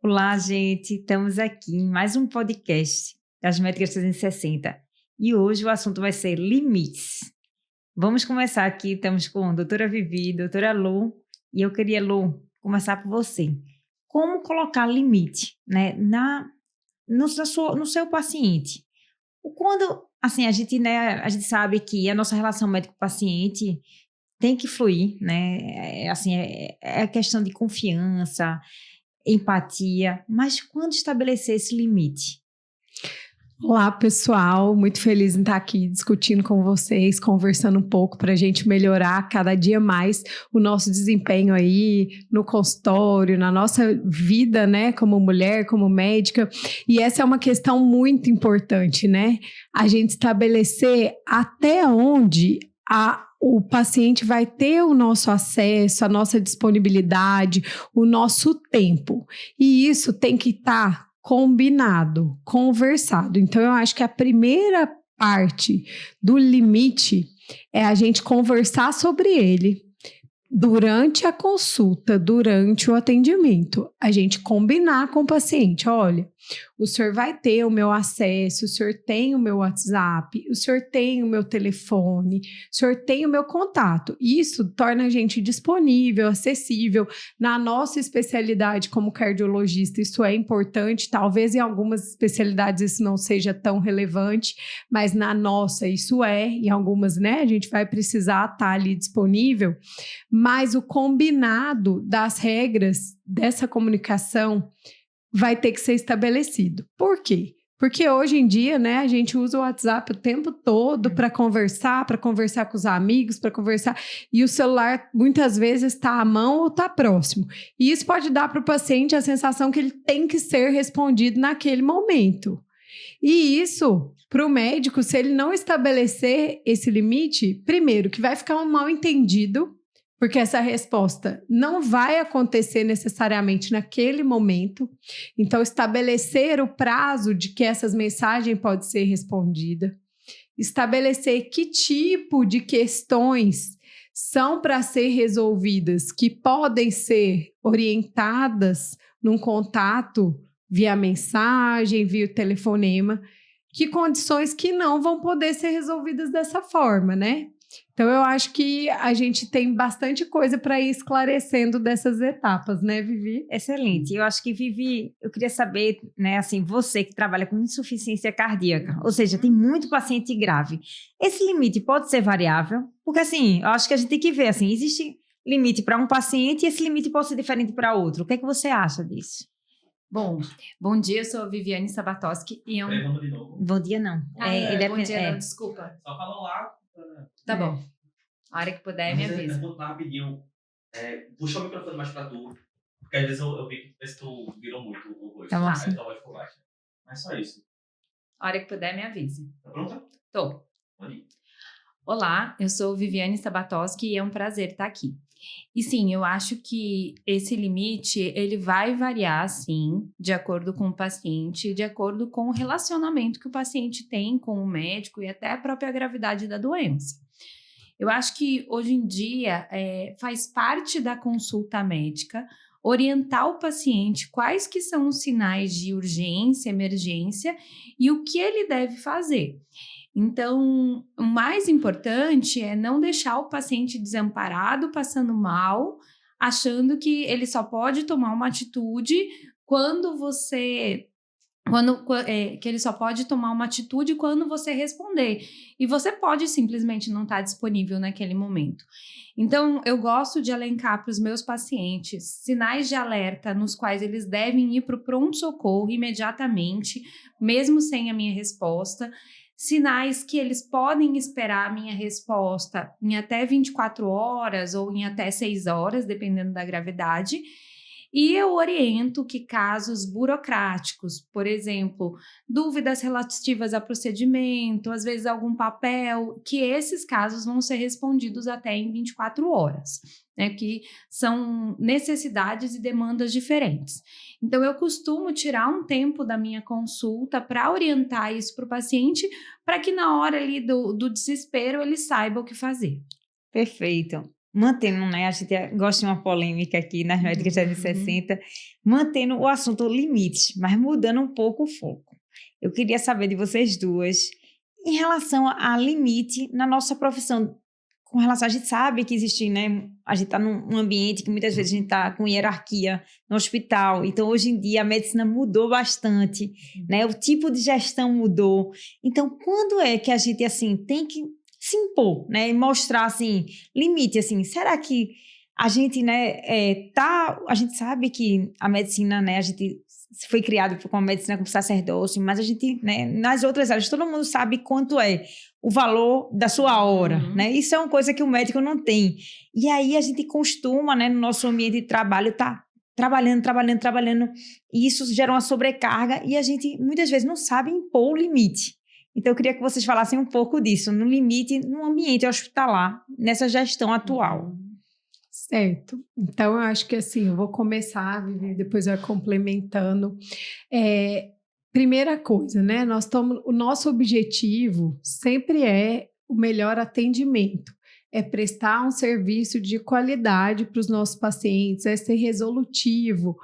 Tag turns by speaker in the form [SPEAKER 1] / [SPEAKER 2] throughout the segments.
[SPEAKER 1] Olá, gente. Estamos aqui em mais um podcast das Métricas 360 e hoje o assunto vai ser limites. Vamos começar aqui, estamos com a doutora Vivi, doutora Lu, e eu queria, Lu, começar por você. Como colocar limite, né, no seu paciente? Quando, assim, a gente sabe que a nossa relação médico-paciente tem que fluir, né? É questão de confiança, empatia, mas quando estabelecer esse limite?
[SPEAKER 2] Olá, pessoal. Muito feliz em estar aqui discutindo com vocês, conversando um pouco para a gente melhorar cada dia mais o nosso desempenho aí no consultório, na nossa vida, né, como mulher, como médica. E essa é uma questão muito importante, né? A gente estabelecer até onde o paciente vai ter o nosso acesso, a nossa disponibilidade, o nosso tempo. E isso tem que estar combinado, conversado. Então, eu acho que a primeira parte do limite é a gente conversar sobre ele durante a consulta, durante o atendimento. A gente combinar com o paciente, olha, o senhor vai ter o meu acesso, o senhor tem o meu WhatsApp, o senhor tem o meu telefone, o senhor tem o meu contato. Isso torna a gente disponível, acessível. Na nossa especialidade como cardiologista, isso é importante. Talvez em algumas especialidades isso não seja tão relevante, mas na nossa isso é. Em algumas, né, a gente vai precisar estar ali disponível. Mas o combinado das regras dessa comunicação vai ter que ser estabelecido. Por quê? Porque hoje em dia, né, a gente usa o WhatsApp o tempo todo para conversar com os amigos, para conversar, e o celular muitas vezes está à mão ou está próximo. E isso pode dar para o paciente a sensação que ele tem que ser respondido naquele momento. E isso, para o médico, se ele não estabelecer esse limite, primeiro, que vai ficar um mal-entendido, porque essa resposta não vai acontecer necessariamente naquele momento. Então, estabelecer o prazo de que essas mensagens podem ser respondidas, estabelecer que tipo de questões são para ser resolvidas, que podem ser orientadas num contato via mensagem, via telefonema, que condições que não vão poder ser resolvidas dessa forma, né? Então, eu acho que a gente tem bastante coisa para ir esclarecendo dessas etapas, né, Vivi?
[SPEAKER 1] Excelente. Eu acho que, Vivi, eu queria saber, né, assim, você que trabalha com insuficiência cardíaca, ou seja, tem muito paciente grave. Esse limite pode ser variável? Porque, assim, eu acho que a gente tem que ver, assim, existe limite para um paciente e esse limite pode ser diferente para outro. O que é que você acha disso?
[SPEAKER 3] Bom dia, eu sou a Viviane Sabatoski e
[SPEAKER 1] Vamos de novo. Bom dia, não.
[SPEAKER 3] Bom dia, não, desculpa.
[SPEAKER 4] Só falou lá.
[SPEAKER 3] Tá bom. A hora que puder, me avisa.
[SPEAKER 4] Mas rapidinho, puxa o microfone mais pra tu, porque às vezes eu vi que tu virou muito o rosto.
[SPEAKER 1] Tá bom.
[SPEAKER 4] Aí tua voz ficou baixa. Mas só isso.
[SPEAKER 3] A hora que puder, me avise.
[SPEAKER 4] Tá pronta?
[SPEAKER 3] Tô.
[SPEAKER 4] Pode ir.
[SPEAKER 3] Olá, eu sou Viviane Sabatoski e é um prazer estar aqui. E sim, eu acho que esse limite, ele vai variar, sim, de acordo com o paciente, de acordo com o relacionamento que o paciente tem com o médico e até a própria gravidade da doença. Eu acho que hoje em dia faz parte da consulta médica orientar o paciente quais que são os sinais de urgência, emergência e o que ele deve fazer. Então, o mais importante é não deixar o paciente desamparado, passando mal, achando que ele só pode tomar uma atitude que ele só pode tomar uma atitude quando você responder. E você pode simplesmente não estar disponível naquele momento. Então, eu gosto de elencar para os meus pacientes sinais de alerta nos quais eles devem ir para o pronto-socorro imediatamente, mesmo sem a minha resposta. Sinais que eles podem esperar a minha resposta em até 24 horas ou em até 6 horas, dependendo da gravidade. E eu oriento que casos burocráticos, por exemplo, dúvidas relativas a procedimento, às vezes algum papel, que esses casos vão ser respondidos até em 24 horas, né? Que são necessidades e demandas diferentes. Então, eu costumo tirar um tempo da minha consulta para orientar isso para o paciente, para que na hora ali do desespero ele saiba o que fazer.
[SPEAKER 1] Perfeito. mantendo, né? A gente gosta de uma polêmica aqui nas métricas 360, mantendo o assunto limite, mas mudando um pouco o foco. Eu queria saber de vocês duas, em relação a limite na nossa profissão, com relação, a gente sabe que existe, né? A gente está num ambiente que muitas vezes a gente está com hierarquia no hospital. Então, hoje em dia, a medicina mudou bastante, né? O tipo de gestão mudou. Então, quando é que a gente, assim, tem que se impor, né? E mostrar, assim, limite, assim, será que a gente, né, a gente sabe que a medicina, né, a gente foi criado com a medicina como sacerdócio, mas a gente, né, nas outras áreas, todo mundo sabe quanto é o valor da sua hora, né? Isso é uma coisa que o médico não tem. E aí a gente costuma, né, no nosso ambiente de trabalho, tá trabalhando, e isso gera uma sobrecarga e a gente muitas vezes não sabe impor o limite. Então eu queria que vocês falassem um pouco disso, no limite, no ambiente hospitalar, nessa gestão atual.
[SPEAKER 2] Certo. Então, eu acho que assim, eu vou começar, Vivi, depois eu vou complementando. Primeira coisa, né? O nosso objetivo sempre é o melhor atendimento, é prestar um serviço de qualidade para os nossos pacientes, é ser resolutivo,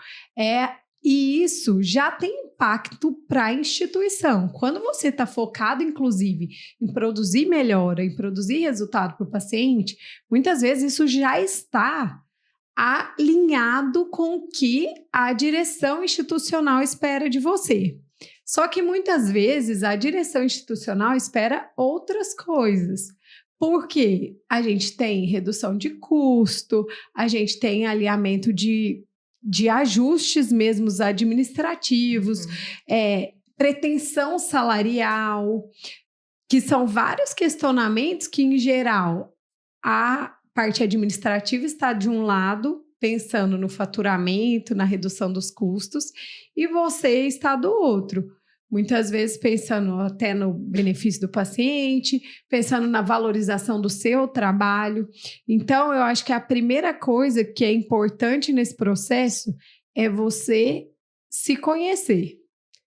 [SPEAKER 2] e isso já tem impacto para a instituição. Quando você está focado, inclusive, em produzir melhora, em produzir resultado para o paciente, muitas vezes isso já está alinhado com o que a direção institucional espera de você. Só que muitas vezes a direção institucional espera outras coisas. Porque a gente tem redução de custo, a gente tem alinhamento de ajustes mesmo administrativos, pretensão salarial, que são vários questionamentos que, em geral, a parte administrativa está de um lado, pensando no faturamento, na redução dos custos, e você está do outro. Muitas vezes pensando até no benefício do paciente, pensando na valorização do seu trabalho. Então, eu acho que a primeira coisa que é importante nesse processo é você se conhecer.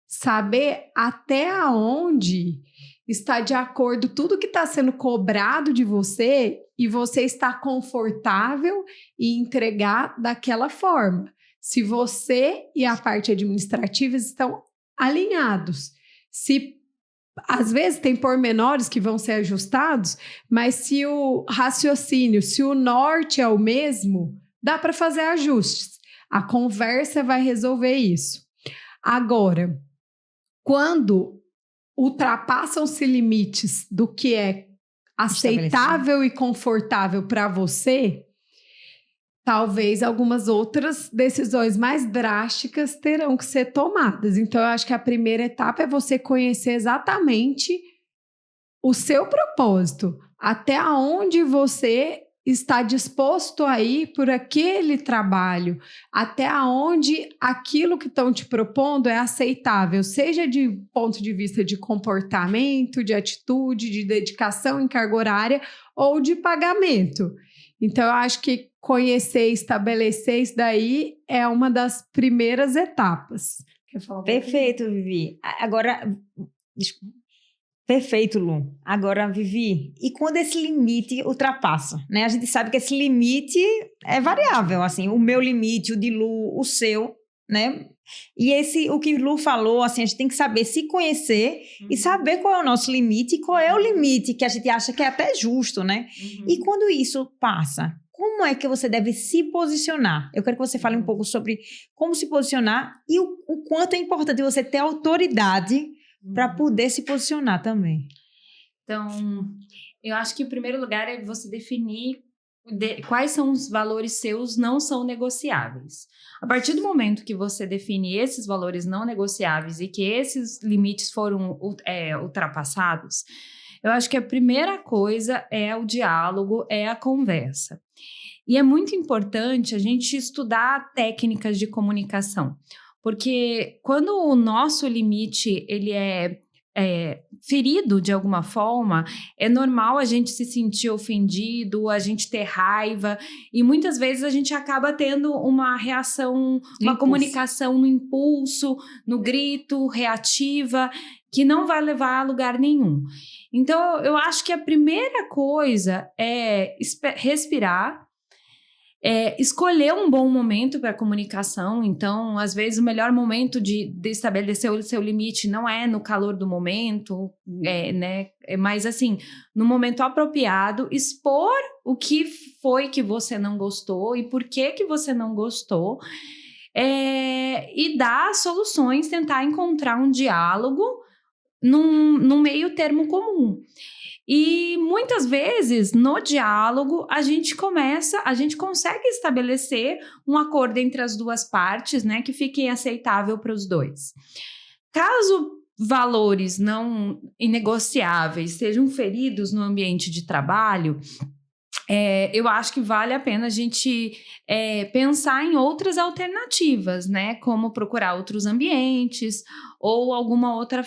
[SPEAKER 2] Saber até onde está de acordo tudo que está sendo cobrado de você e você está confortável em entregar daquela forma. Se você e a parte administrativa estão alinhados. Às vezes tem pormenores que vão ser ajustados, mas se o raciocínio, se o norte é o mesmo, dá para fazer ajustes. A conversa vai resolver isso. Agora, quando ultrapassam-se limites do que é aceitável e confortável para você, talvez algumas outras decisões mais drásticas terão que ser tomadas. Então, eu acho que a primeira etapa é você conhecer exatamente o seu propósito, até onde você está disposto a ir por aquele trabalho, até onde aquilo que estão te propondo é aceitável, seja de ponto de vista de comportamento, de atitude, de dedicação em carga horária ou de pagamento. Então, eu acho que conhecer e estabelecer isso daí é uma das primeiras etapas.
[SPEAKER 1] Quer falar? Perfeito, Vivi. Agora, desculpa. Perfeito, Lu. Agora, Vivi, e quando esse limite ultrapassa, né? A gente sabe que esse limite é variável, assim, o meu limite, o de Lu, o seu, né? E o que Lu falou, assim, a gente tem que saber se conhecer e saber qual é o nosso limite e qual é o limite que a gente acha que é até justo, né? E quando isso passa, como é que você deve se posicionar? Eu quero que você fale um pouco sobre como se posicionar e o quanto é importante você ter autoridade para poder se posicionar também.
[SPEAKER 3] Então, eu acho que o primeiro lugar é você definir quais são os valores seus não são negociáveis. A partir do momento que você define esses valores não negociáveis e que esses limites foram ultrapassados, eu acho que a primeira coisa é o diálogo, é a conversa. E é muito importante a gente estudar técnicas de comunicação, porque quando o nosso limite ele é ferido de alguma forma, é normal a gente se sentir ofendido, a gente ter raiva, e muitas vezes a gente acaba tendo uma reação, uma comunicação no impulso, no grito, reativa, que não vai levar a lugar nenhum. Então, eu acho que a primeira coisa é respirar, Escolher um bom momento para comunicação. Então, às vezes, o melhor momento de estabelecer o seu limite não é no calor do momento, né? Mas, assim, no momento apropriado, expor o que foi que você não gostou e por que você não gostou, e dar soluções, tentar encontrar um diálogo num meio termo comum. E muitas vezes, no diálogo, a gente consegue estabelecer um acordo entre as duas partes, né, que fique aceitável para os dois. Caso valores não inegociáveis sejam feridos no ambiente de trabalho, eu acho que vale a pena a gente pensar em outras alternativas, né? Como procurar outros ambientes ou alguma outra,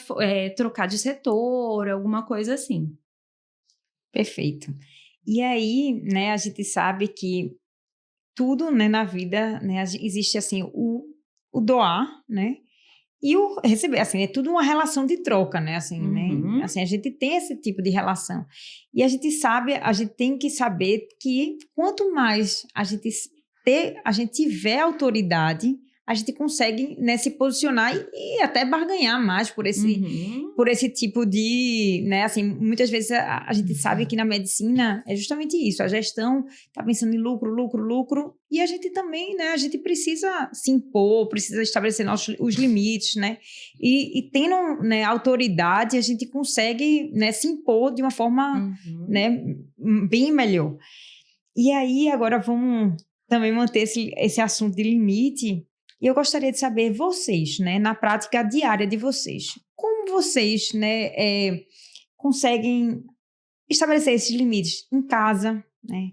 [SPEAKER 3] trocar de setor, alguma coisa assim.
[SPEAKER 1] Perfeito. E aí, né, a gente sabe que tudo, né, na vida, né, existe assim o doar, né, e o receber, assim, é tudo uma relação de troca, né, assim,
[SPEAKER 3] Uhum.
[SPEAKER 1] né, assim, a gente tem esse tipo de relação. E a gente tem que saber que quanto mais a gente tiver autoridade, a gente consegue, né, se posicionar e até barganhar mais por esse tipo de, né, assim, muitas vezes a gente sabe que na medicina é justamente isso, a gestão está pensando em lucro, e a gente também, né, a gente precisa se impor, precisa estabelecer os limites, né, e tendo, né, autoridade, a gente consegue, né, se impor de uma forma, né, bem melhor. E aí, agora vamos também manter esse assunto de limite. E eu gostaria de saber vocês, né, na prática diária de vocês, como vocês, né, conseguem estabelecer esses limites em casa, né,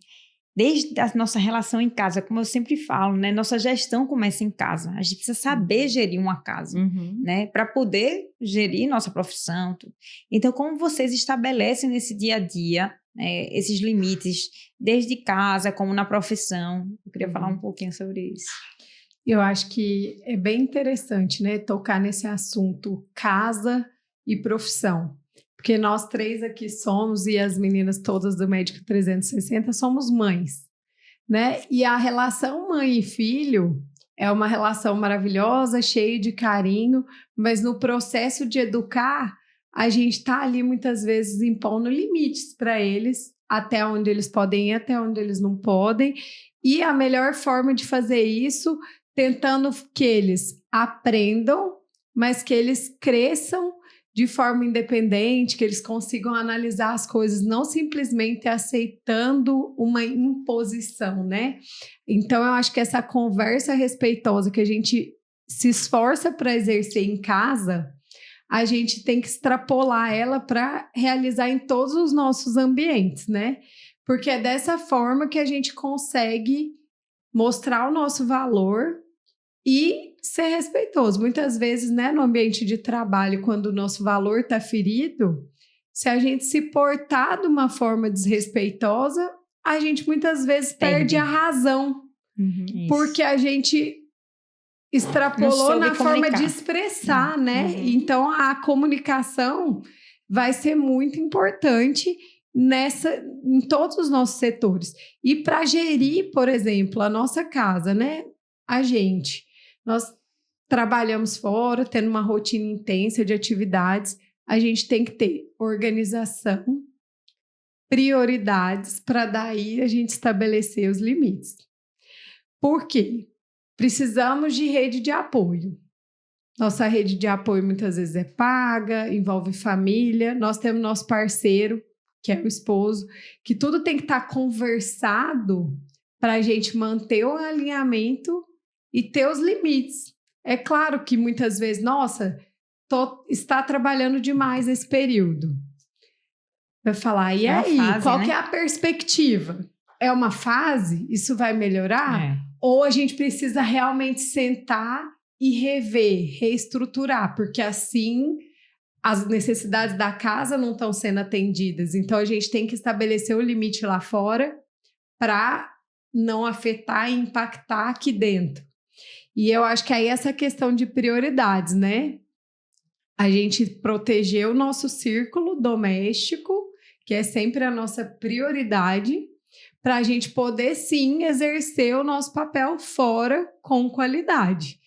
[SPEAKER 1] desde a nossa relação em casa, como eu sempre falo, né, nossa gestão começa em casa, a gente precisa saber gerir uma casa, né, para poder gerir nossa profissão, tudo. Então, como vocês estabelecem nesse dia a dia, esses limites, desde casa, como na profissão? Eu queria falar um pouquinho sobre isso.
[SPEAKER 2] Eu acho que é bem interessante, né, tocar nesse assunto casa e profissão, porque nós três aqui somos, e as meninas todas do Médica 360 somos mães, né, e a relação mãe e filho é uma relação maravilhosa, cheia de carinho, mas no processo de educar, a gente está ali muitas vezes impondo limites para eles, até onde eles podem ir, até onde eles não podem, e a melhor forma de fazer isso tentando que eles aprendam, mas que eles cresçam de forma independente, que eles consigam analisar as coisas, não simplesmente aceitando uma imposição, né? Então, eu acho que essa conversa respeitosa que a gente se esforça para exercer em casa, a gente tem que extrapolar ela para realizar em todos os nossos ambientes, né? Porque é dessa forma que a gente consegue mostrar o nosso valor e ser respeitoso. Muitas vezes, né, no ambiente de trabalho, quando o nosso valor está ferido, se a gente se portar de uma forma desrespeitosa, a gente muitas vezes perde a razão, porque a gente extrapolou na forma de expressar, né? Então, a comunicação vai ser muito importante em todos os nossos setores. E para gerir, por exemplo, a nossa casa, né? Nós trabalhamos fora, tendo uma rotina intensa de atividades, a gente tem que ter organização, prioridades, para daí a gente estabelecer os limites. Por quê? Precisamos de rede de apoio. Nossa rede de apoio muitas vezes é paga, envolve família, nós temos nosso parceiro, que é o esposo, que tudo tem que estar conversado para a gente manter o alinhamento e ter os limites. É claro que muitas vezes, está trabalhando demais esse período. Vai falar, e aí, fase, qual que é a perspectiva? É uma fase? Isso vai melhorar? Ou a gente precisa realmente sentar e rever, reestruturar, porque assim as necessidades da casa não estão sendo atendidas. Então, a gente tem que estabelecer o limite lá fora para não afetar e impactar aqui dentro. E eu acho que aí essa questão de prioridades, né? A gente proteger o nosso círculo doméstico, que é sempre a nossa prioridade, para a gente poder, sim, exercer o nosso papel fora com qualidade.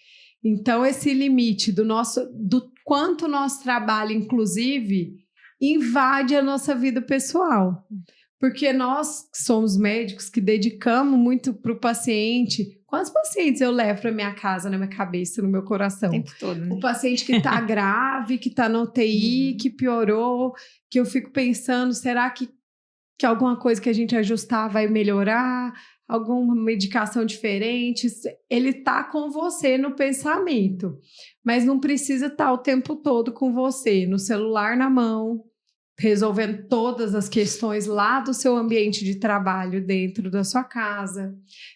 [SPEAKER 2] Então, esse limite do quanto o nosso trabalho, inclusive, invade a nossa vida pessoal. Porque nós que somos médicos, que dedicamos muito para o paciente. Quantos pacientes eu levo para minha casa, na minha cabeça, no meu coração?
[SPEAKER 1] O tempo todo, né?
[SPEAKER 2] O paciente que está grave, que está na UTI, que piorou, que eu fico pensando, será que alguma coisa que a gente ajustar vai melhorar? Alguma medicação diferente? Ele está com você no pensamento, mas não precisa estar o tempo todo com você, no celular na mão, resolvendo todas as questões lá do seu ambiente de trabalho dentro da sua casa,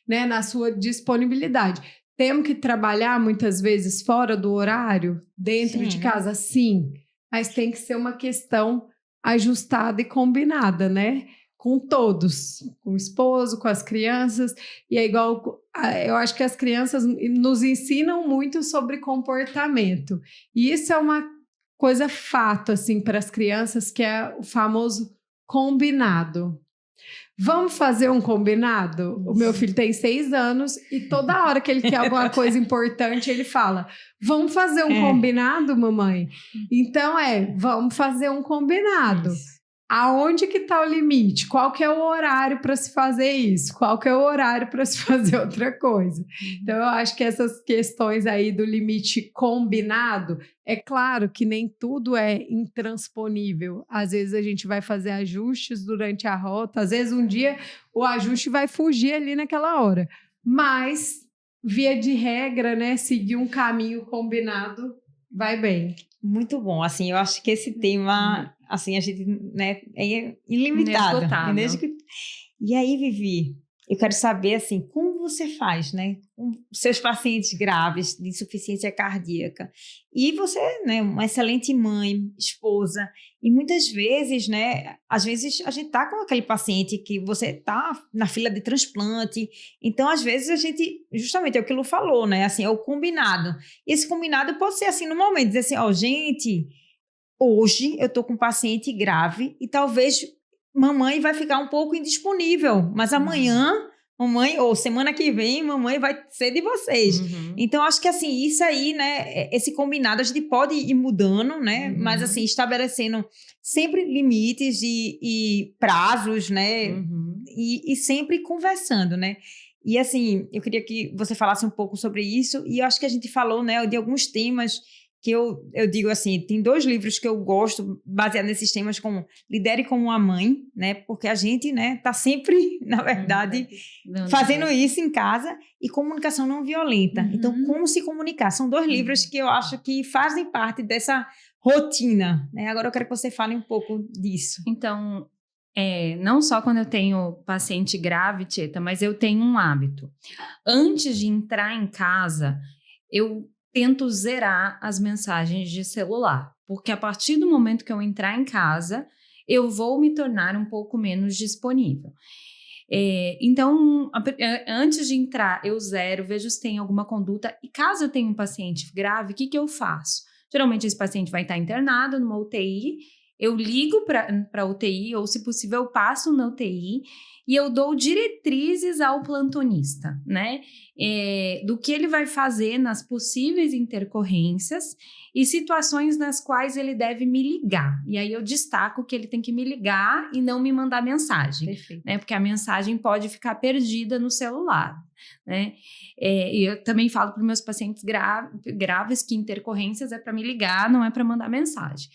[SPEAKER 2] né, na sua disponibilidade. Temos que trabalhar muitas vezes fora do horário, dentro de casa, sim, mas tem que ser uma questão ajustada e combinada, né? Com todos, com o esposo, com as crianças, e é igual, eu acho que as crianças nos ensinam muito sobre comportamento, e isso é uma coisa fato, assim, para as crianças, que é o famoso combinado. Vamos fazer um combinado? O meu filho tem 6 anos e toda hora que ele quer alguma coisa importante, ele fala, vamos fazer um combinado, mamãe? Então, vamos fazer um combinado. Isso. Aonde que está o limite? Qual que é o horário para se fazer isso? Qual que é o horário para se fazer outra coisa? Então, eu acho que essas questões aí do limite combinado, é claro que nem tudo é intransponível. Às vezes a gente vai fazer ajustes durante a rota, às vezes um dia o ajuste vai fugir ali naquela hora. Mas, via de regra, né, seguir um caminho combinado vai bem.
[SPEAKER 1] Muito bom, assim, eu acho que esse tema, assim, a gente, né, é ilimitado. E aí, Vivi, eu quero saber, assim, como você faz, né, com seus pacientes graves de insuficiência cardíaca, e você, né, uma excelente mãe, esposa, e muitas vezes, né, às vezes a gente tá com aquele paciente que você tá na fila de transplante, então às vezes a gente, justamente é o que o Lu falou, né, assim, é o combinado. E esse combinado pode ser assim, no momento, dizer assim, gente, hoje eu tô com um paciente grave e talvez mamãe vai ficar um pouco indisponível, mas amanhã, mamãe, ou semana que vem, mamãe vai ser de vocês. Então, acho que, assim, isso aí, né, esse combinado, a gente pode ir mudando, né, mas, assim, estabelecendo sempre limites e prazos, né, e sempre conversando, né. E, assim, eu queria que você falasse um pouco sobre isso, e eu acho que a gente falou, né, de alguns temas que eu digo assim, tem 2 livros que eu gosto, baseados nesses temas, como Lidere como uma Mãe, né, porque a gente, né, tá sempre, na verdade, fazendo isso em casa, e Comunicação Não Violenta. Então, como se comunicar? São 2 livros que eu acho que fazem parte dessa rotina, né? Agora eu quero que você fale um pouco disso.
[SPEAKER 3] Então, não só quando eu tenho paciente grave, Tieta, mas eu tenho um hábito. Antes de entrar em casa, eu tento zerar as mensagens de celular, porque a partir do momento que eu entrar em casa, eu vou me tornar um pouco menos disponível. Então, antes de entrar, eu zero, vejo se tem alguma conduta, e caso eu tenha um paciente grave, o que eu faço? Geralmente esse paciente vai estar internado numa UTI, eu ligo para a UTI, ou se possível eu passo na UTI, e eu dou diretrizes ao plantonista, né? Do que ele vai fazer nas possíveis intercorrências e situações nas quais ele deve me ligar. E aí eu destaco que ele tem que me ligar e não me mandar mensagem.
[SPEAKER 1] Perfeito.
[SPEAKER 3] Né? Porque a mensagem pode ficar perdida no celular, né? E eu também falo para os meus pacientes graves que intercorrências é para me ligar, não é para mandar mensagem.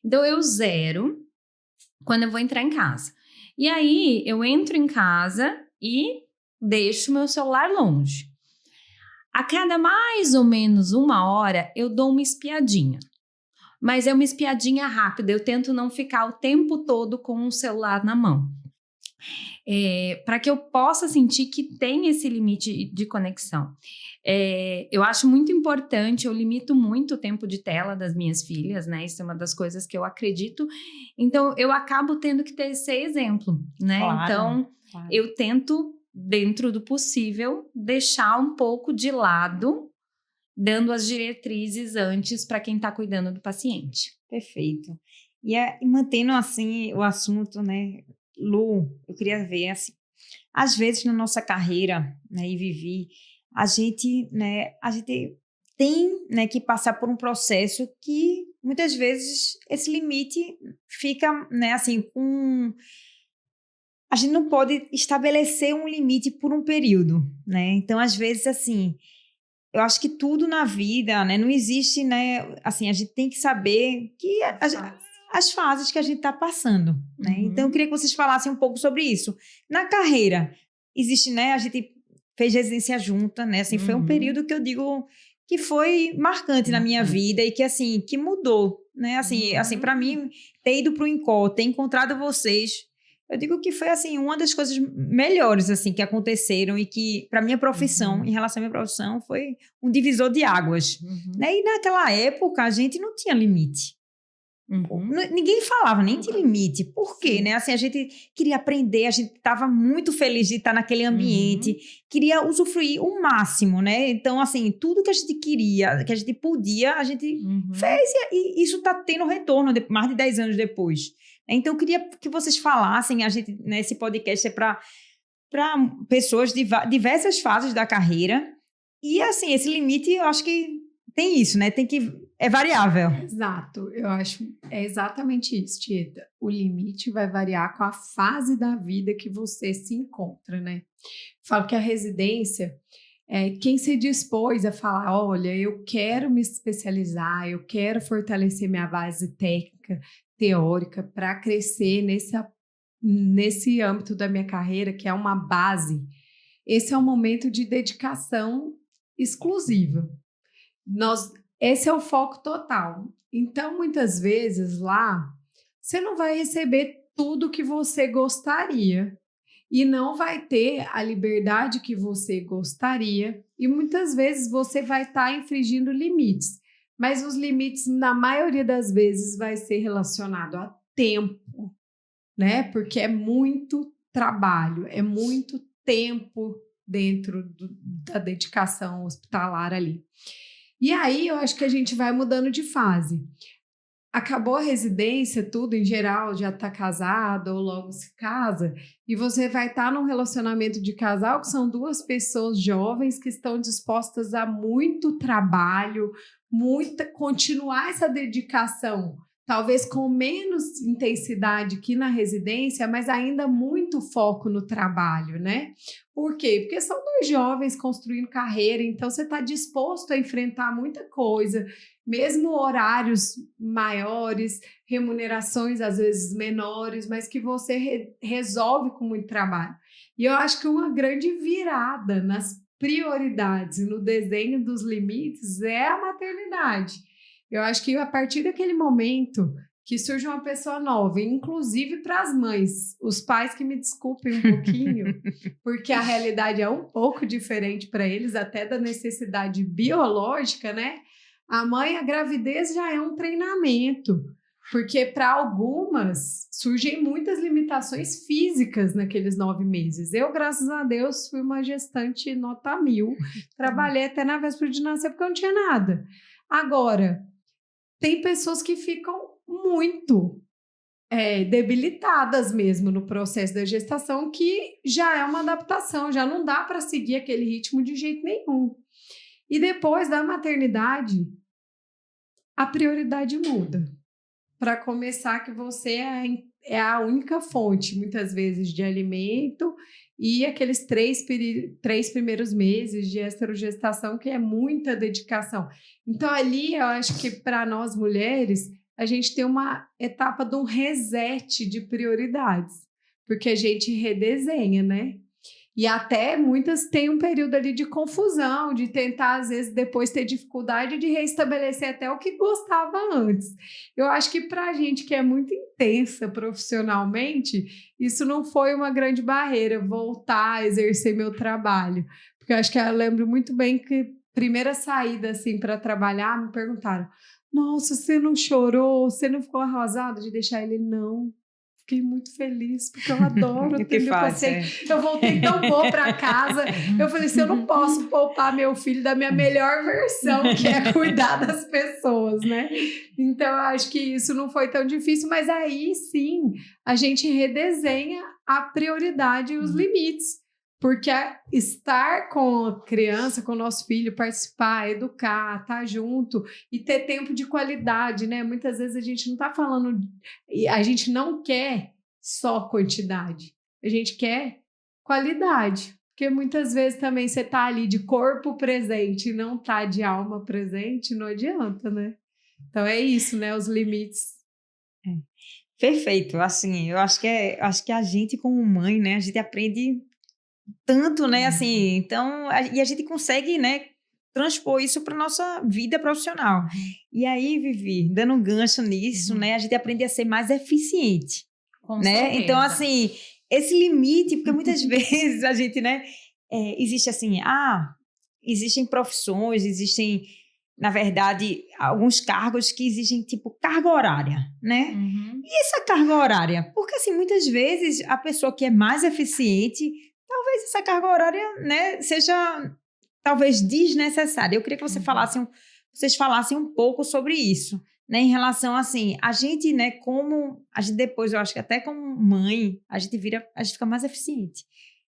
[SPEAKER 3] Então eu zero quando eu vou entrar em casa. E aí, eu entro em casa e deixo meu celular longe. A cada mais ou menos 1 hora, eu dou uma espiadinha. Mas é uma espiadinha rápida, eu tento não ficar o tempo todo com o celular na mão. Para que eu possa sentir que tem esse limite de conexão. Eu acho muito importante, eu limito muito o tempo de tela das minhas filhas, né? Isso é uma das coisas que eu acredito. Então, eu acabo tendo que ter esse exemplo, né?
[SPEAKER 1] Claro,
[SPEAKER 3] então,
[SPEAKER 1] claro.
[SPEAKER 3] Eu tento, dentro do possível, deixar um pouco de lado, dando as diretrizes antes para quem está cuidando do paciente.
[SPEAKER 1] Perfeito. E mantendo, assim, o assunto, né, Lu, eu queria ver, assim, às vezes na nossa carreira, né, e Vivi, a gente tem, né, que passar por um processo que muitas vezes esse limite fica, né, assim, a gente não pode estabelecer um limite por um período, né? Então, às vezes, assim, eu acho que tudo na vida, né, não existe, né, assim, a gente tem que saber que as fases que a gente está passando, né? Então, eu queria que vocês falassem um pouco sobre isso. Na carreira, existe, né, a gente fez residência junta, né? Assim, foi um período que eu digo que foi marcante na minha vida e que, assim, que mudou, né? Assim, para mim, ter ido para o INCOL, ter encontrado vocês, eu digo que foi, assim, uma das coisas melhores, assim, que aconteceram e que, para minha profissão, em relação à minha profissão, foi um divisor de águas, né? E naquela época, a gente não tinha limite. Ninguém falava nem de limite. Por quê, né? Assim, a gente queria aprender, a gente estava muito feliz de estar naquele ambiente, queria usufruir o máximo, né? Então, assim, tudo que a gente queria, que a gente podia, a gente fez e isso está tendo retorno mais de 10 anos depois. Então, eu queria que vocês falassem, a gente, nesse podcast é para pessoas de diversas fases da carreira e, assim, esse limite, eu acho que tem isso, né? É variável.
[SPEAKER 2] Exato, eu acho é exatamente isso, Tieta. O limite vai variar com a fase da vida que você se encontra, né? Falo que a residência é quem se dispôs a falar, olha, eu quero me especializar, eu quero fortalecer minha base técnica, teórica, para crescer nesse âmbito da minha carreira, que é uma base. Esse é um momento de dedicação exclusiva. Esse é o foco total. Então, muitas vezes lá, você não vai receber tudo que você gostaria e não vai ter a liberdade que você gostaria e muitas vezes você vai estar infringindo limites. Mas os limites, na maioria das vezes, vai ser relacionado a tempo, né? Porque é muito trabalho, é muito tempo dentro da dedicação hospitalar ali. E aí, eu acho que a gente vai mudando de fase. Acabou a residência, tudo em geral, já está casado ou logo se casa, e você vai estar num relacionamento de casal que são duas pessoas jovens que estão dispostas a muito trabalho, continuar essa dedicação, talvez com menos intensidade que na residência, mas ainda muito foco no trabalho, né? Por quê? Porque são dois jovens construindo carreira, então você está disposto a enfrentar muita coisa, mesmo horários maiores, remunerações às vezes menores, mas que você resolve com muito trabalho. E eu acho que uma grande virada nas prioridades e no desenho dos limites é a maternidade. Eu acho que a partir daquele momento que surge uma pessoa nova, inclusive para as mães, os pais que me desculpem um pouquinho, porque a realidade é um pouco diferente para eles, até da necessidade biológica, né? A mãe, a gravidez já é um treinamento, porque para algumas surgem muitas limitações físicas naqueles 9 meses. Eu, graças a Deus, fui uma gestante nota 1000, trabalhei até na véspera de nascer porque eu não tinha nada. Agora, tem pessoas que ficam muito debilitadas mesmo no processo da gestação, que já é uma adaptação, já não dá para seguir aquele ritmo de jeito nenhum. E depois da maternidade, a prioridade muda. Para começar, que você é a única fonte, muitas vezes, de alimento e aqueles 3 primeiros meses de esterogestação, que é muita dedicação. Então, ali, eu acho que para nós mulheres, a gente tem uma etapa de um reset de prioridades, porque a gente redesenha, né? E até muitas têm um período ali de confusão, de tentar, às vezes, depois ter dificuldade de reestabelecer até o que gostava antes. Eu acho que para a gente que é muito intensa profissionalmente, isso não foi uma grande barreira, voltar a exercer meu trabalho. Porque eu acho que eu lembro muito bem que primeira saída assim, para trabalhar, me perguntaram: nossa, você não chorou? Você não ficou arrasada de deixar ele? Não. Fiquei muito feliz, porque eu adoro atender o paciente. Eu voltei tão boa para casa. Eu falei assim, eu não posso poupar meu filho da minha melhor versão, que é cuidar das pessoas, né? Então, eu acho que isso não foi tão difícil, mas aí sim, a gente redesenha a prioridade e os limites. Porque estar com a criança, com o nosso filho, participar, educar, estar junto e ter tempo de qualidade, né? Muitas vezes a gente não está falando, a gente não quer só quantidade, a gente quer qualidade. Porque muitas vezes também você tá ali de corpo presente e não tá de alma presente, não adianta, né? Então é isso, né? Os limites.
[SPEAKER 1] Perfeito, assim, eu acho que a gente como mãe, né, a gente aprende tanto, né, assim, então, e a gente consegue, né, transpor isso para nossa vida profissional. E aí, Vivi, dando um gancho nisso, né, a gente aprende a ser mais eficiente,
[SPEAKER 3] Com
[SPEAKER 1] né?
[SPEAKER 3] certeza.
[SPEAKER 1] Então, assim, esse limite, porque muitas vezes a gente, né, existe assim, existem profissões, existem, na verdade, alguns cargos que exigem, tipo, carga horária, né?
[SPEAKER 3] Uhum.
[SPEAKER 1] E essa carga horária? Porque, assim, muitas vezes a pessoa que é mais eficiente, talvez essa carga horária, né, seja, talvez, desnecessária. Eu queria que vocês falassem um pouco sobre isso, né, em relação, assim, a gente, né, como, a gente depois, eu acho que até como mãe, a gente fica mais eficiente.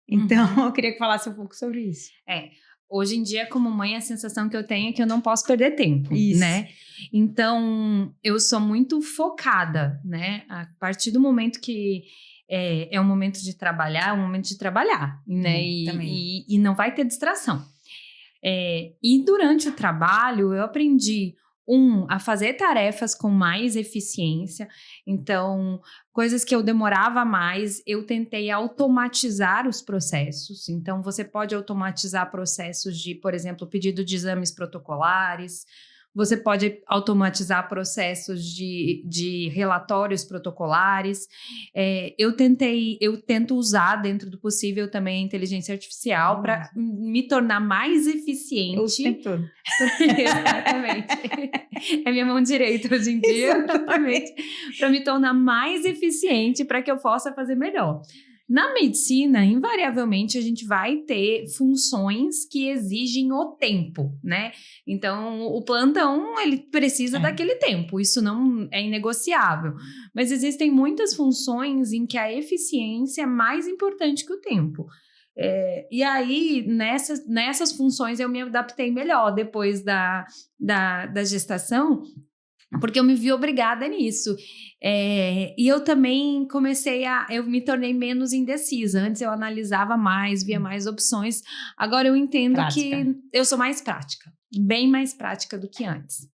[SPEAKER 1] Então, eu queria que falasse um pouco sobre isso.
[SPEAKER 3] Hoje em dia, como mãe, a sensação que eu tenho é que eu não posso perder tempo,
[SPEAKER 1] Isso.
[SPEAKER 3] né? Então, eu sou muito focada, né? A partir do momento que é um momento de trabalhar, é um momento de trabalhar, né?
[SPEAKER 1] Também.
[SPEAKER 3] E não vai ter distração. E durante o trabalho, eu aprendi, a fazer tarefas com mais eficiência. Então, coisas que eu demorava mais, eu tentei automatizar os processos. Então, você pode automatizar processos de, por exemplo, pedido de exames protocolares. Você pode automatizar processos de relatórios protocolares. Eu tento usar, dentro do possível, também a inteligência artificial para me tornar mais eficiente.
[SPEAKER 1] O tempo todo.
[SPEAKER 3] Exatamente. É minha mão direita hoje em dia. Exatamente. Para me tornar mais eficiente, para que eu possa fazer melhor. Na medicina, invariavelmente, a gente vai ter funções que exigem o tempo, né? Então, o plantão, ele precisa daquele tempo. Isso não é inegociável. Mas existem muitas funções em que a eficiência é mais importante que o tempo. E aí, nessas funções, eu me adaptei melhor depois da gestação, porque eu me vi obrigada nisso. E eu também eu me tornei menos indecisa. Antes eu analisava mais, via mais opções. Agora eu entendo que eu sou mais prática. Bem mais prática do que antes.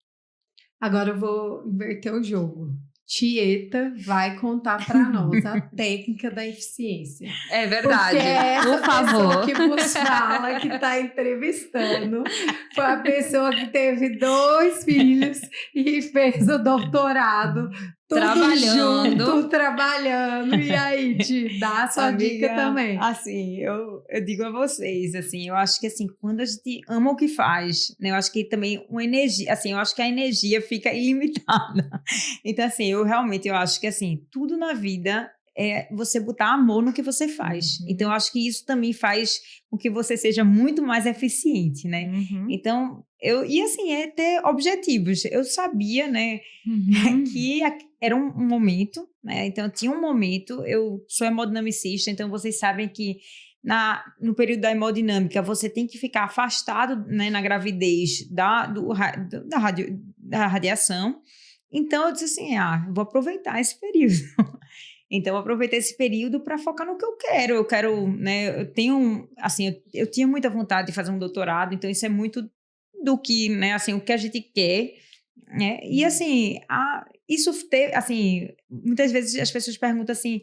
[SPEAKER 2] Agora eu vou inverter o jogo. Tieta vai contar para nós a técnica da eficiência.
[SPEAKER 3] É verdade.
[SPEAKER 2] Porque essa
[SPEAKER 3] por favor.
[SPEAKER 2] pessoa que vos fala, que está entrevistando, foi a pessoa que teve 2 filhos e fez o doutorado. Trabalhando. E aí, Ti, dá a sua dica também.
[SPEAKER 1] Assim, eu digo a vocês, assim, eu acho que, assim, quando a gente ama o que faz, né, eu acho que também uma energia, assim, eu acho que a energia fica ilimitada. Então, assim, eu acho que, assim, tudo na vida é você botar amor no que você faz. Então, eu acho que isso também faz com que você seja muito mais eficiente, né? Então, e assim, é ter objetivos. Eu sabia, né, que era um momento, né? Então, tinha um momento, eu sou hemodinamicista, então vocês sabem que no período da hemodinâmica, você tem que ficar afastado, né, na gravidez da radiação. Então, eu disse assim, vou aproveitar esse período. Então, eu aproveitei esse período para focar no que eu quero. Eu quero, né, eu tenho, assim, eu tinha muita vontade de fazer um doutorado, então isso é muito do que, né, assim, o que a gente quer, né? E, assim, assim, muitas vezes as pessoas perguntam assim,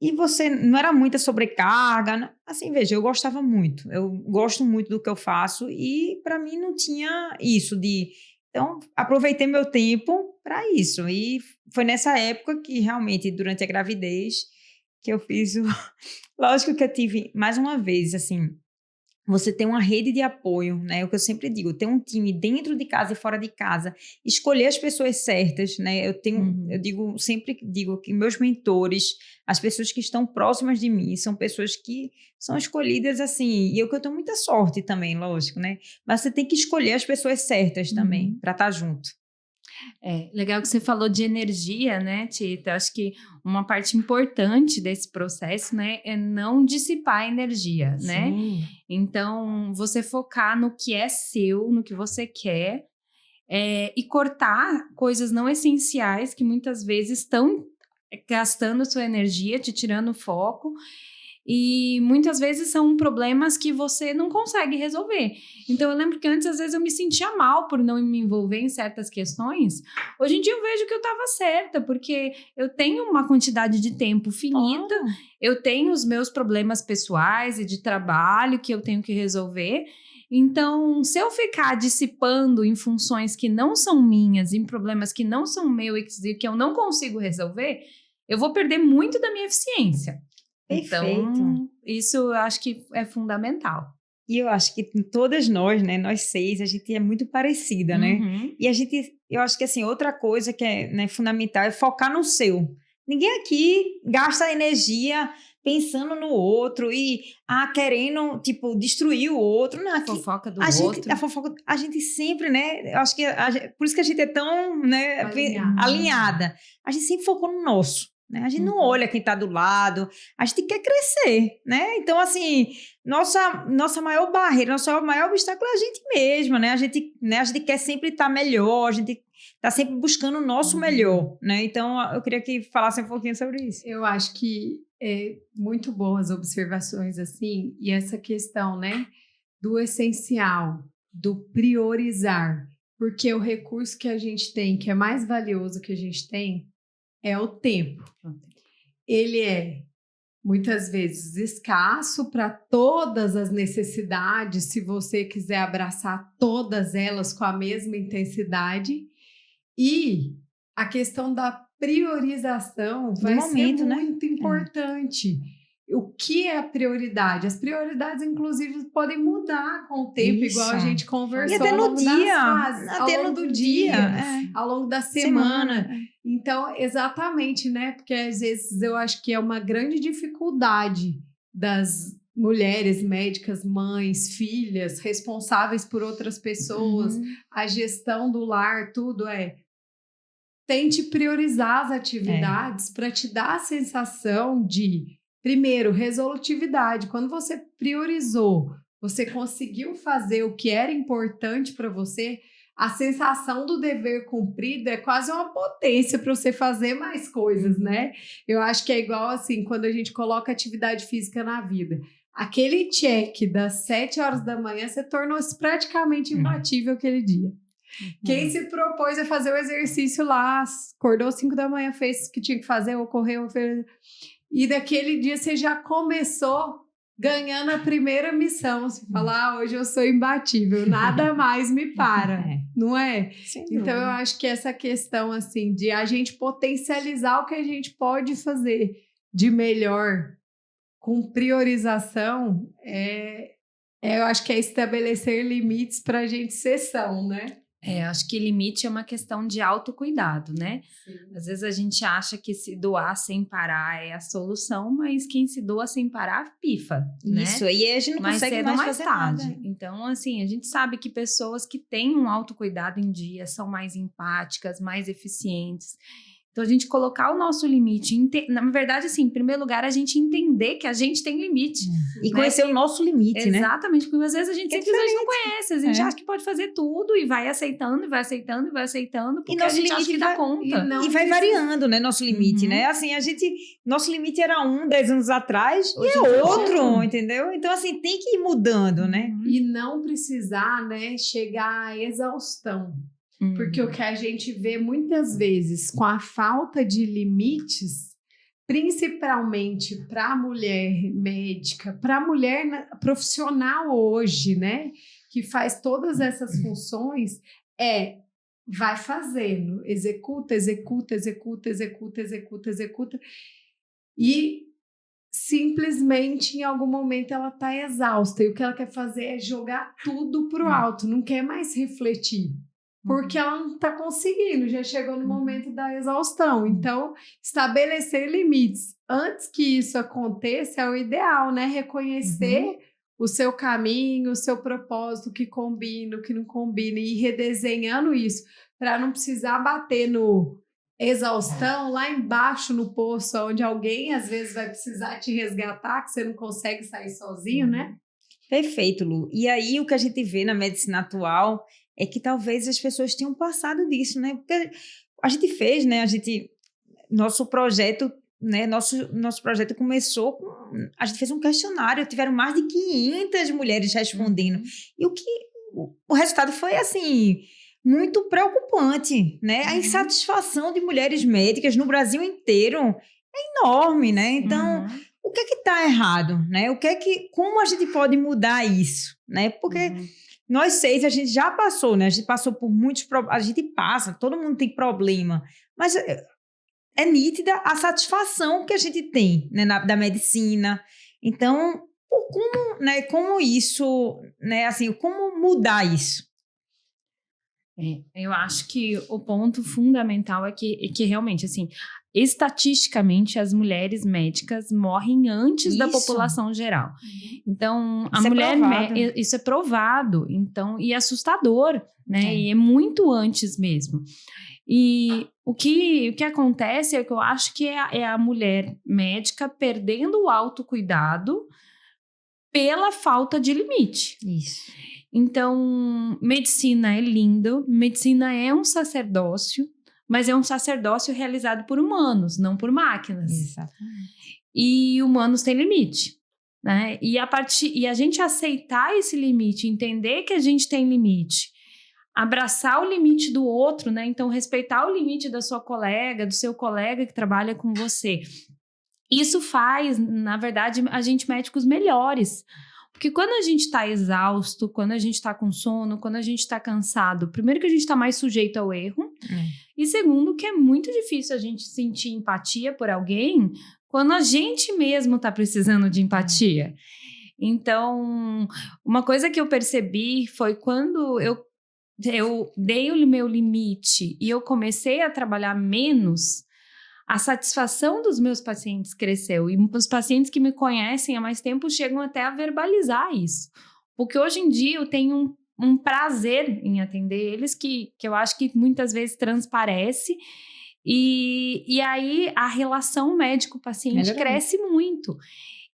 [SPEAKER 1] e você, não era muita sobrecarga? Assim, veja, eu gostava muito, eu gosto muito do que eu faço e para mim não tinha isso de... Então, aproveitei meu tempo para isso. E foi nessa época que, realmente, durante a gravidez, que eu fiz o... Lógico que eu tive, mais uma vez, assim, você tem uma rede de apoio, né? O que eu sempre digo, ter um time dentro de casa e fora de casa, escolher as pessoas certas, né? Eu sempre digo que meus mentores, as pessoas que estão próximas de mim, são pessoas que são escolhidas assim, e eu tenho muita sorte também, lógico, né? Mas você tem que escolher as pessoas certas também, para estar junto.
[SPEAKER 3] Legal que você falou de energia, né, Tita? Acho que uma parte importante desse processo, né, é não dissipar a energia, né?
[SPEAKER 1] Sim.
[SPEAKER 3] Então, você focar no que é seu, no que você quer, e cortar coisas não essenciais que muitas vezes estão gastando sua energia, te tirando o foco. E muitas vezes são problemas que você não consegue resolver. Então eu lembro que antes, às vezes, eu me sentia mal por não me envolver em certas questões. Hoje em dia eu vejo que eu estava certa, porque eu tenho uma quantidade de tempo finita, eu tenho os meus problemas pessoais e de trabalho que eu tenho que resolver. Então, se eu ficar dissipando em funções que não são minhas, em problemas que não são meus e que eu não consigo resolver, eu vou perder muito da minha eficiência.
[SPEAKER 1] Perfeito.
[SPEAKER 3] Então, isso eu acho que é fundamental.
[SPEAKER 1] E eu acho que todas nós, né, nós 6, a gente é muito parecida, né? E eu acho que assim, outra coisa que é, né, fundamental é focar no seu. Ninguém aqui gasta energia pensando no outro e querendo, tipo, destruir o outro. Não,
[SPEAKER 3] A fofoca do outro.
[SPEAKER 1] A gente sempre, né, eu acho que por isso que a gente é tão, né, alinhada. A gente sempre focou no nosso. Né? A gente não olha quem está do lado, a gente quer crescer, né? Então, assim, nossa maior barreira, nosso maior obstáculo é a gente mesma, né? A gente quer sempre estar melhor, a gente está sempre buscando o nosso melhor, né? Então, eu queria que falasse um pouquinho sobre isso.
[SPEAKER 2] Eu acho que é muito boas observações, assim, e essa questão, né, do essencial, do priorizar, porque o recurso que a gente tem, que é mais valioso que a gente tem, é o tempo. Ele é, muitas vezes, escasso para todas as necessidades, se você quiser abraçar todas elas com a mesma intensidade. E a questão da priorização vai ser muito importante. O que é a prioridade? As prioridades, inclusive, podem mudar com o tempo, igual a gente conversou.
[SPEAKER 1] E até no dia.
[SPEAKER 2] Ao longo do dia, ao longo da semana. Então, exatamente, né? Porque às vezes eu acho que é uma grande dificuldade das mulheres, médicas, mães, filhas, responsáveis por outras pessoas, a gestão do lar, tudo tente priorizar as atividades para te dar a sensação de, primeiro, resolutividade. Quando você priorizou, você conseguiu fazer o que era importante para você, a sensação do dever cumprido é quase uma potência para você fazer mais coisas, né? Eu acho que é igual assim, quando a gente coloca atividade física na vida. Aquele check das 7 horas da manhã, você tornou-se praticamente imbatível aquele dia. Quem se propôs a fazer o exercício lá, acordou 5 da manhã, fez o que tinha que fazer, ou correu, e daquele dia você já começou ganhando a primeira missão. Você fala, hoje eu sou imbatível, nada mais me para, não é? Então eu acho que essa questão assim, de a gente potencializar o que a gente pode fazer de melhor com priorização, eu acho que é estabelecer limites para a gente ser são, né?
[SPEAKER 3] Acho que limite é uma questão de autocuidado, né?
[SPEAKER 2] Sim.
[SPEAKER 3] Às vezes a gente acha que se doar sem parar é a solução, mas quem se doa sem parar, pifa, né?
[SPEAKER 1] Isso, e a gente não consegue mais fazer
[SPEAKER 3] tarde.
[SPEAKER 1] nada.
[SPEAKER 3] Então, assim, a gente sabe que pessoas que têm um autocuidado em dia são mais empáticas, mais eficientes. Então, a gente colocar o nosso limite, na verdade, assim, em primeiro lugar, a gente entender que a gente tem limite.
[SPEAKER 1] E conhecer o nosso limite, né?
[SPEAKER 3] Exatamente, porque às vezes a gente simplesmente não conhece, a gente acha que pode fazer tudo e vai aceitando, porque a gente acha que dá conta.
[SPEAKER 1] E vai variando, né, nosso limite, né? Assim, nosso limite era 10 anos atrás, hoje é outro, entendeu? Então, assim, tem que ir mudando, né?
[SPEAKER 2] E não precisar, né, chegar à exaustão. Porque o que a gente vê muitas vezes com a falta de limites, principalmente para a mulher médica, para a mulher profissional hoje, né, que faz todas essas funções, vai fazendo, executa, e simplesmente em algum momento ela está exausta, e o que ela quer fazer é jogar tudo para o alto, não quer mais refletir. Porque ela não está conseguindo, já chegou no momento da exaustão. Então, estabelecer limites antes que isso aconteça é o ideal, né? Reconhecer o seu caminho, o seu propósito, o que combina, o que não combina, e ir redesenhando isso. para não precisar bater no exaustão lá embaixo no poço, onde alguém às vezes vai precisar te resgatar, que você não consegue sair sozinho, né?
[SPEAKER 1] Perfeito, Lu. E aí o que a gente vê na medicina atual é que talvez as pessoas tenham passado disso, né? Porque a gente fez, né? Nosso projeto, né? Nosso projeto começou com... A gente fez um questionário, tiveram mais de 500 mulheres respondendo. E o resultado foi, assim, muito preocupante, né? A insatisfação de mulheres médicas no Brasil inteiro é enorme, né? Então, o que é que está errado, né? Como a gente pode mudar isso, né? Porque nós 6, a gente já passou, né? A gente passou por muitos problemas, a gente passa, todo mundo tem problema, mas é nítida a satisfação que a gente tem, né, da medicina. Então, como isso, né, assim, como mudar isso?
[SPEAKER 3] Eu acho que o ponto fundamental é que realmente, assim, estatisticamente, as mulheres médicas morrem antes da população geral. Então,
[SPEAKER 1] Isso
[SPEAKER 3] a mulher...
[SPEAKER 1] Isso
[SPEAKER 3] é provado. Então, e é assustador, né? E é muito antes mesmo. E o que acontece é que eu acho que é a mulher médica perdendo o autocuidado pela falta de limite.
[SPEAKER 1] Isso.
[SPEAKER 3] Então, medicina é lindo, medicina é um sacerdócio, mas é um sacerdócio realizado por humanos, não por máquinas.
[SPEAKER 1] Exatamente.
[SPEAKER 3] E humanos têm limite, né? E a gente aceitar esse limite, entender que a gente tem limite, abraçar o limite do outro, né? Então, respeitar o limite da sua colega, do seu colega que trabalha com você. Isso faz, na verdade, a gente médicos melhores. Porque quando a gente está exausto, quando a gente está com sono, quando a gente está cansado, primeiro que a gente está mais sujeito ao erro, e segundo que é muito difícil a gente sentir empatia por alguém quando a gente mesmo está precisando de empatia. Então, uma coisa que eu percebi foi quando eu dei o meu limite e eu comecei a trabalhar menos, a satisfação dos meus pacientes cresceu. E os pacientes que me conhecem há mais tempo chegam até a verbalizar isso. Porque hoje em dia eu tenho um prazer em atender eles que eu acho que muitas vezes transparece. E aí a relação médico-paciente cresce muito.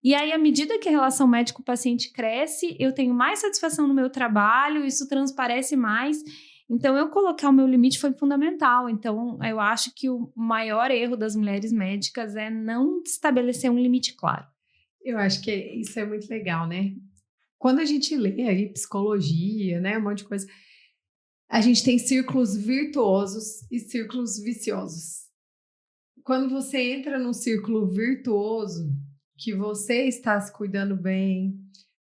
[SPEAKER 3] E aí, à medida que a relação médico-paciente cresce, eu tenho mais satisfação no meu trabalho, isso transparece mais. Então, eu colocar o meu limite foi fundamental. Então, eu acho que o maior erro das mulheres médicas é não estabelecer um limite claro.
[SPEAKER 2] Eu acho que isso é muito legal, né? Quando a gente lê aí psicologia, né, um monte de coisa, a gente tem círculos virtuosos e círculos viciosos. Quando você entra num círculo virtuoso, que você está se cuidando bem,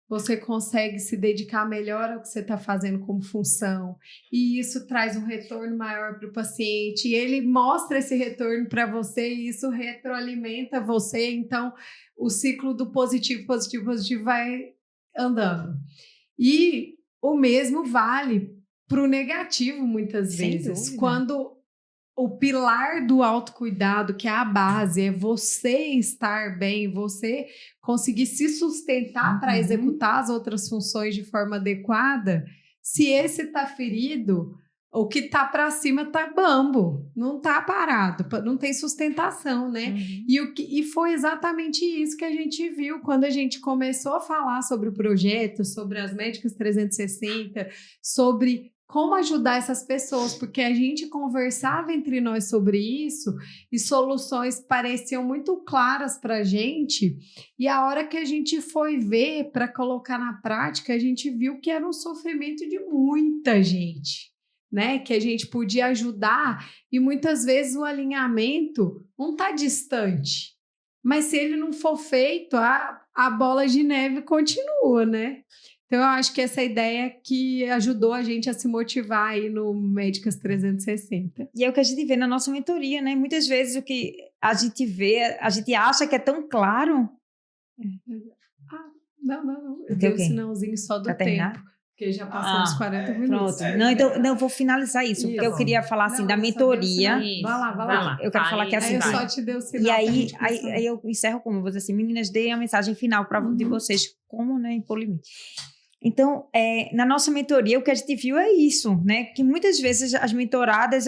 [SPEAKER 2] você consegue se dedicar melhor ao que você está fazendo como função, e isso traz um retorno maior para o paciente, e ele mostra esse retorno para você, e isso retroalimenta você, então o ciclo do positivo, positivo, positivo vai andando. E o mesmo vale para o negativo, muitas vezes, quando o pilar do autocuidado, que é a base, é você estar bem, você conseguir se sustentar para executar as outras funções de forma adequada. Se esse está ferido, o que está para cima está bambo, não está parado, não tem sustentação, né? E foi exatamente isso que a gente viu quando a gente começou a falar sobre o projeto, sobre as Médicas 360, sobre como ajudar essas pessoas, porque a gente conversava entre nós sobre isso e soluções pareciam muito claras para a gente, e a hora que a gente foi ver para colocar na prática, a gente viu que era um sofrimento de muita gente, né? Que a gente podia ajudar, e muitas vezes o alinhamento não está distante, mas se ele não for feito, a bola de neve continua, né? Então, eu acho que essa ideia que ajudou a gente a se motivar aí no Médicas 360.
[SPEAKER 1] E é o que a gente vê na nossa mentoria, né? Muitas vezes o que a gente vê, a gente acha que é tão claro.
[SPEAKER 2] Não. Eu dei um sinalzinho só do tempo, porque já passamos 40 minutos.
[SPEAKER 1] Pronto. Não, eu vou finalizar isso, porque eu queria falar assim da mentoria.
[SPEAKER 2] Vai lá.
[SPEAKER 1] Eu quero falar que assim.
[SPEAKER 2] Eu só te dei o sinal.
[SPEAKER 1] E aí eu encerro como? Vou dizer assim, meninas, deem a mensagem final de vocês, como, né, impor limite. Então, na nossa mentoria, o que a gente viu é isso, né? Que muitas vezes as mentoradas,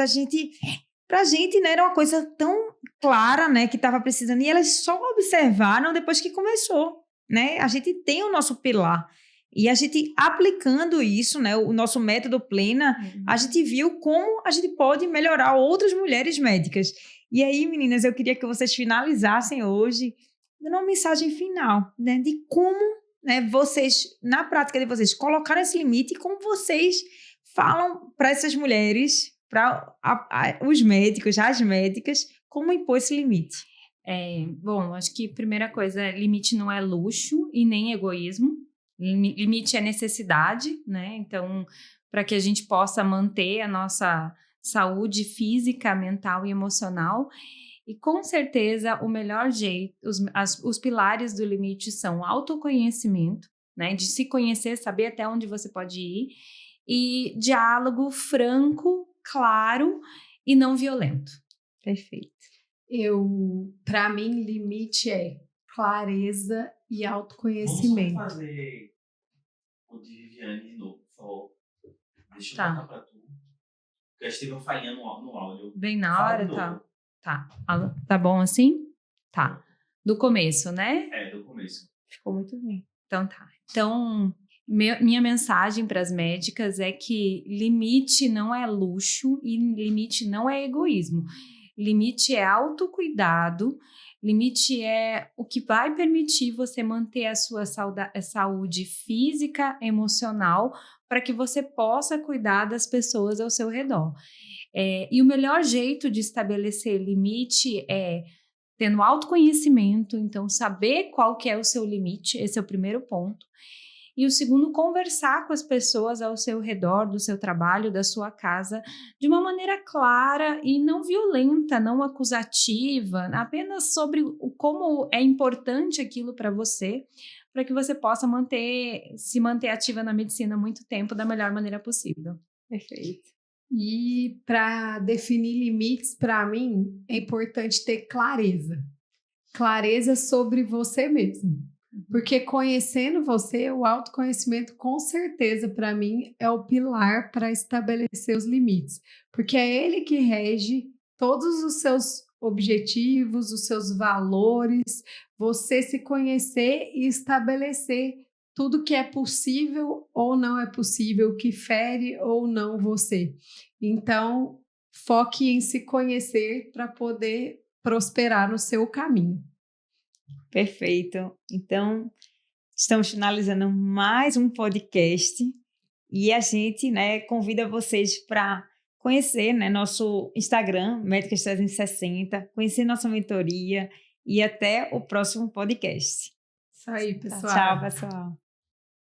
[SPEAKER 1] pra gente, né, era uma coisa tão clara, né, que estava precisando, e elas só observaram depois que começou, né? A gente tem o nosso pilar. E a gente aplicando isso, né, o nosso método Plena, a gente viu como a gente pode melhorar outras mulheres médicas. E aí, meninas, eu queria que vocês finalizassem hoje dando uma mensagem final, né, de como, né, vocês, na prática de vocês, colocaram esse limite e como vocês falam para essas mulheres, para os médicos, as médicas, como impor esse limite.
[SPEAKER 3] Bom, acho que a primeira coisa, limite não é luxo e nem egoísmo. Limite é necessidade, né? Então, para que a gente possa manter a nossa saúde física, mental e emocional. E com certeza o melhor jeito, os pilares do limite são autoconhecimento, né? De se conhecer, saber até onde você pode ir, e diálogo franco, claro e não violento.
[SPEAKER 1] Perfeito.
[SPEAKER 2] Para mim, limite é clareza e autoconhecimento.
[SPEAKER 4] Vamos só fazer o de Viviane de novo, por favor. Deixa eu
[SPEAKER 3] Tá.
[SPEAKER 4] botar pra tu. Porque eu estive falhando no áudio.
[SPEAKER 3] Bem na
[SPEAKER 4] Fala
[SPEAKER 3] hora,
[SPEAKER 4] de
[SPEAKER 3] tá?
[SPEAKER 4] novo.
[SPEAKER 3] Tá. Tá bom assim? Tá. Do começo, né?
[SPEAKER 4] Do começo.
[SPEAKER 1] Ficou muito bem.
[SPEAKER 3] Então tá. Então, minha mensagem para as médicas é que limite não é luxo e limite não é egoísmo. Limite é autocuidado, limite é o que vai permitir você manter a sua saúde física, emocional, para que você possa cuidar das pessoas ao seu redor. E o melhor jeito de estabelecer limite é tendo autoconhecimento, então saber qual que é o seu limite, esse é o primeiro ponto. E o segundo, conversar com as pessoas ao seu redor, do seu trabalho, da sua casa, de uma maneira clara e não violenta, não acusativa, apenas sobre como é importante aquilo para você, para que você possa se manter ativa na medicina há muito tempo da melhor maneira possível.
[SPEAKER 1] Perfeito.
[SPEAKER 2] E para definir limites, para mim, é importante ter clareza. Clareza sobre você mesmo. Porque conhecendo você, o autoconhecimento, com certeza, para mim, é o pilar para estabelecer os limites. Porque é ele que rege todos os seus objetivos, os seus valores, você se conhecer e estabelecer tudo que é possível ou não é possível, que fere ou não você. Então, foque em se conhecer para poder prosperar no seu caminho.
[SPEAKER 1] Perfeito. Então, estamos finalizando mais um podcast e a gente, né, convida vocês para conhecer, né, nosso Instagram, Médicas 360, conhecer nossa mentoria e até o próximo podcast.
[SPEAKER 2] Isso aí, pessoal.
[SPEAKER 1] Tchau, pessoal.